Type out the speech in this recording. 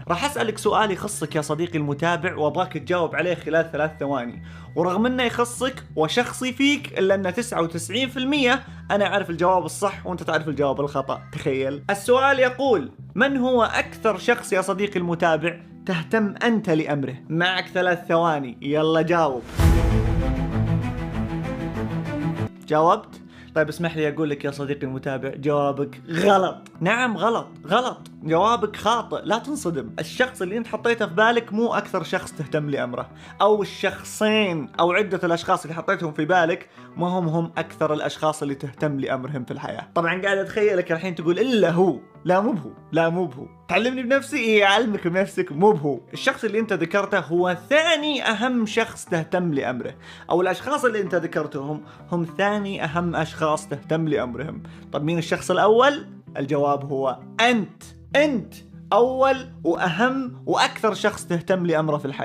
راح أسألك سؤال يخصك يا صديقي المتابع وأبغاك تجاوب عليه خلال 3 ثواني، ورغم أنه يخصك وشخصي فيك إلا أن 99% أنا أعرف الجواب الصح وأنت تعرف الجواب الخطأ. تخيل. السؤال يقول: من هو أكثر شخص يا صديقي المتابع تهتم أنت لأمره؟ معك 3 ثواني، يلا جاوب. جاوبت؟ طيب اسمح لي أقول لك يا صديقي المتابع، جوابك غلط. نعم غلط، جوابك خاطئ. لا تنصدم، الشخص اللي انت حطيته في بالك مو أكثر شخص تهتم لأمره، أو الشخصين أو عدة الأشخاص اللي حطيتهم في بالك ما هم أكثر الأشخاص اللي تهتم لأمرهم في الحياة. طبعا قاعد أتخيلك الحين تقول إلا هو. لا مو بهو. تعلمني بنفسي؟ أعلمك بنفسك، مو بهو. الشخص اللي انت ذكرته هو ثاني أهم شخص تهتم لأمره، أو الأشخاص اللي انت ذكرتهم هم ثاني أهم أشخاص تهتم لأمرهم. طب مين الشخص الأول؟ الجواب هو أنت أول وأهم وأكثر شخص تهتم لأمره في الحياة.